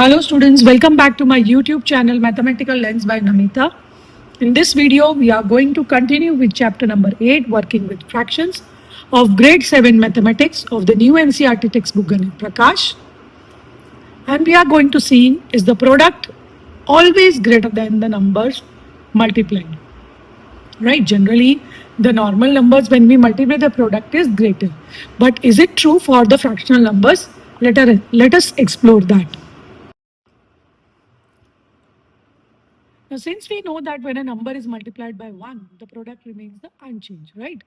Hello students, welcome back to my YouTube channel Mathematical Lens by Namita. In this video, we are going to continue with chapter number 8, working with fractions of grade 7 mathematics of the new NCERT textbook Ganit Prakash. And we are going to see, is the product always greater than the numbers multiplied? Right, generally the normal numbers when we multiply the product is greater. But is it true for the fractional numbers? Let us explore that. Now, since we know that when a number is multiplied by 1, the product remains the unchanged, right?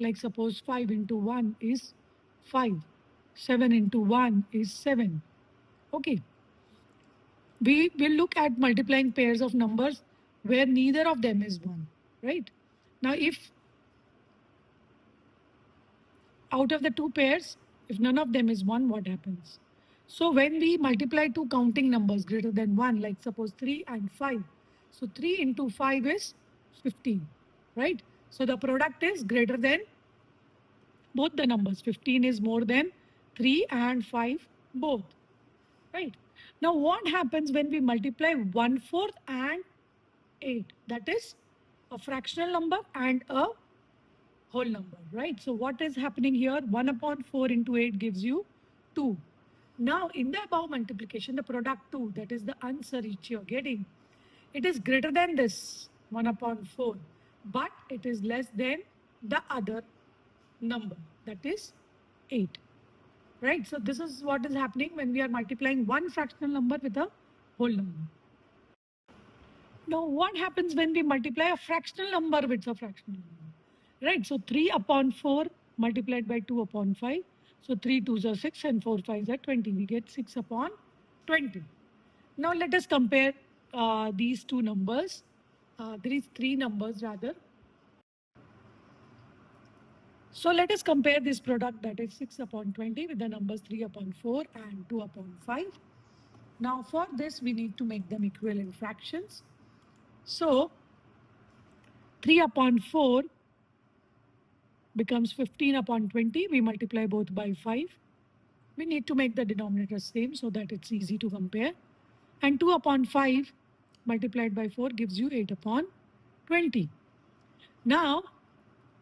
Like suppose 5 into 1 is 5, 7 into 1 is 7. Okay. We will look at multiplying pairs of numbers where neither of them is 1, right? Now, if out of the two pairs, if none of them is 1, what happens? So when we multiply two counting numbers greater than 1, like suppose 3 and 5, so 3 into 5 is 15, right? So the product is greater than both the numbers. 15 is more than 3 and 5 both, right? Now what happens when we multiply 1/4 and 8? That is a fractional number and a whole number, right? So what is happening here? 1 upon 4 into 8 gives you 2. Now in the above multiplication, the product 2, that is the answer which you're getting, it is greater than this 1 upon 4, but it is less than the other number, that is 8, right? So this is what is happening when we are multiplying one fractional number with a whole number. Now what happens when we multiply a fractional number with a fractional number, right? So 3 upon 4 multiplied by 2 upon 5. So 3 2s are 6 and 4 5s are 20. We get 6 upon 20. Now let us compare these two numbers, these three numbers rather. So let us compare this product, that is 6 upon 20, with the numbers 3 upon 4 and 2 upon 5. Now for this we need to make them equivalent fractions. So 3 upon 4 becomes 15 upon 20. We multiply both by 5. We need to make the denominator same so that it's easy to compare. And 2 upon 5 multiplied by 4 gives you 8 upon 20. Now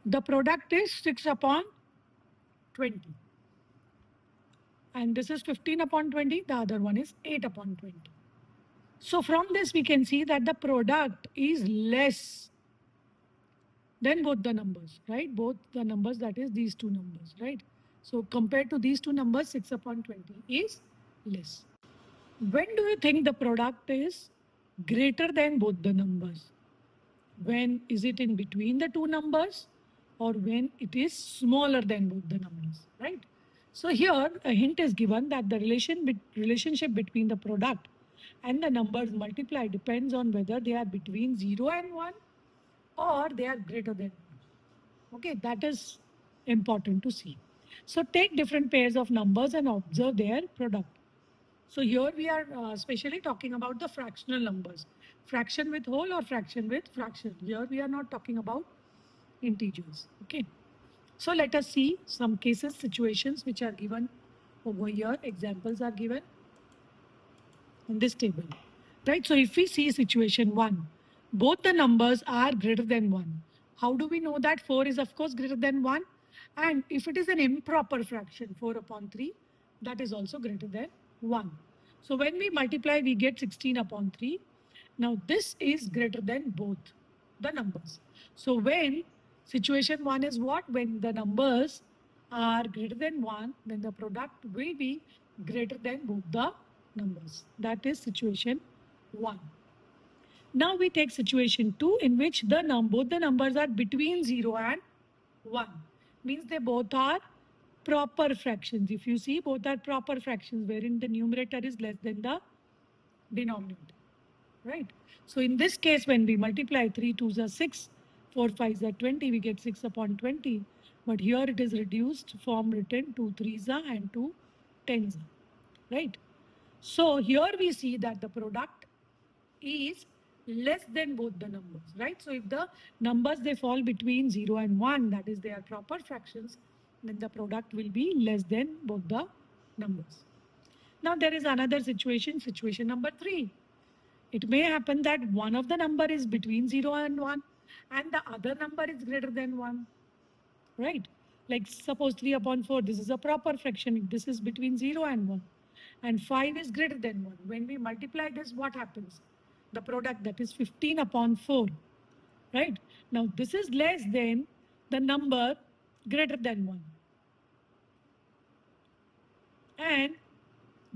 the product is 6 upon 20. And this is 15 upon 20. The other one is 8 upon 20. So from this we can see that the product is less than both the numbers, right? Both the numbers, that is these two numbers, right? So compared to these two numbers, 6 upon 20 is less. When do you think the product is greater than both the numbers? When is it in between the two numbers, or when it is smaller than both the numbers, right? So here a hint is given that the relationship between the product and the numbers multiplied depends on whether they are between 0 and 1 or they are greater than 1. Okay, that is important to see. So take different pairs of numbers and observe their product. So here we are especially talking about the fractional numbers. Fraction with whole or fraction with fraction. Here we are not talking about integers. Okay. So let us see some cases, situations which are given over here. Examples are given in this table. Right. So if we see situation 1, both the numbers are greater than 1. How do we know that? 4 is of course greater than 1. And if it is an improper fraction, 4 upon 3, that is also greater than 1. So when we multiply, we get 16 upon 3. Now this is greater than both the numbers. So when situation 1 is what? When the numbers are greater than 1, then the product will be greater than both the numbers. That is situation 1. Now we take situation 2, in which both the numbers are between 0 and 1. Means they both are proper fractions. If you see, both are proper fractions wherein the numerator is less than the denominator, right? So in this case, when we multiply 3 2s are 6, 4 5s are 20, we get 6 upon 20. But here it is reduced form written 2 3s are and 2 10s are, right? So here we see that the product is less than both the numbers, right? So if the numbers, they fall between 0 and 1, that is they are proper fractions, then the product will be less than both the numbers. Now there is another situation, situation number 3. It may happen that one of the number is between 0 and 1 and the other number is greater than 1, right? Like suppose 3 upon 4, this is a proper fraction. This is between 0 and 1 and 5 is greater than 1. When we multiply this, what happens? The product, that is 15 upon 4, right? Now this is less than the number greater than 1 and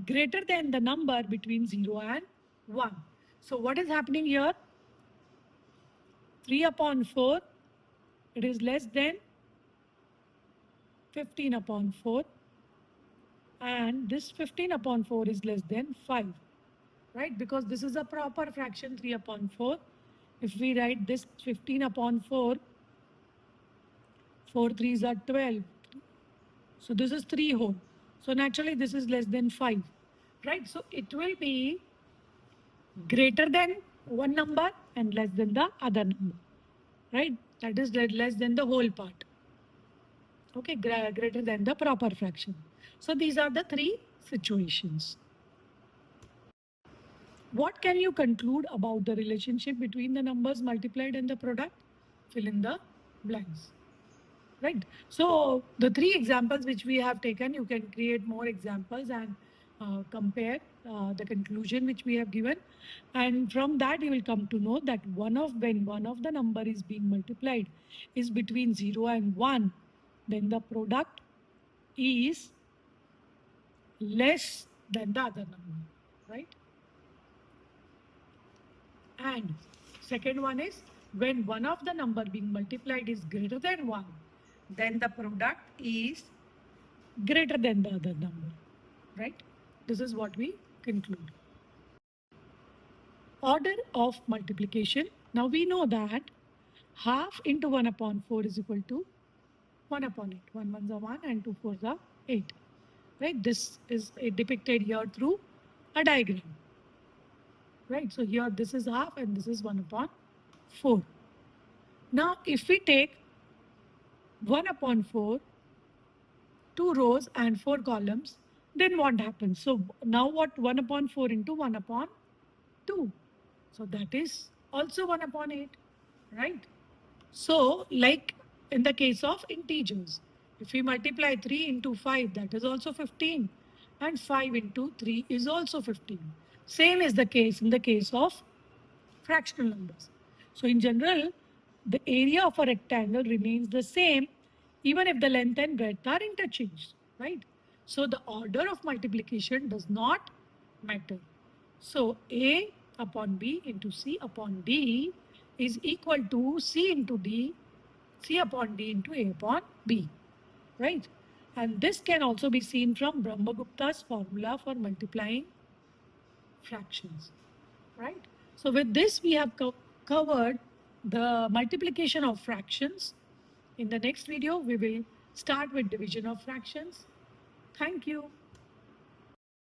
greater than the number between 0 and 1. So what is happening here? 3 upon 4, it is less than 15 upon 4 and this 15 upon 4 is less than 5, right? Because this is a proper fraction, 3 upon 4. If we write this 15 upon 4, 4 3s are 12. So this is 3 whole. So naturally this is less than 5, right? So it will be greater than one number and less than the other number, right? That is less than the whole part. Okay, greater than the proper fraction. So these are the 3 situations. What can you conclude about the relationship between the numbers multiplied and the product? Fill in the blanks. Right. So the 3 examples which we have taken, you can create more examples and compare the conclusion which we have given. And from that you will come to know that when one of the number is being multiplied is between 0 and 1, then the product is less than the other number, right? And second one is when one of the number being multiplied is greater than 1, then the product is greater than the other number, right? This is what we conclude. Order of multiplication. Now we know that half into 1 upon 4 is equal to 1 upon 8. 1 ones are 1 and 2 fours are 8, right? This is depicted here through a diagram, right? So here this is half and this is 1 upon 4. Now if we take 1 upon 4, 2 rows and 4 columns, then what happens? So now what? 1 upon 4 into 1 upon 2. So that is also 1 upon 8, right? So like in the case of integers, if we multiply 3 into 5, that is also 15 and 5 into 3 is also 15. Same is the case in the case of fractional numbers. So in general, the area of a rectangle remains the same even if the length and breadth are interchanged, right? So the order of multiplication does not matter. So A upon B into C upon D is equal to C into D, C upon D into A upon B, right? And this can also be seen from Brahmagupta's formula for multiplying fractions, right? So with this, we have covered the multiplication of fractions. In the next video, we will start with division of fractions. Thank you.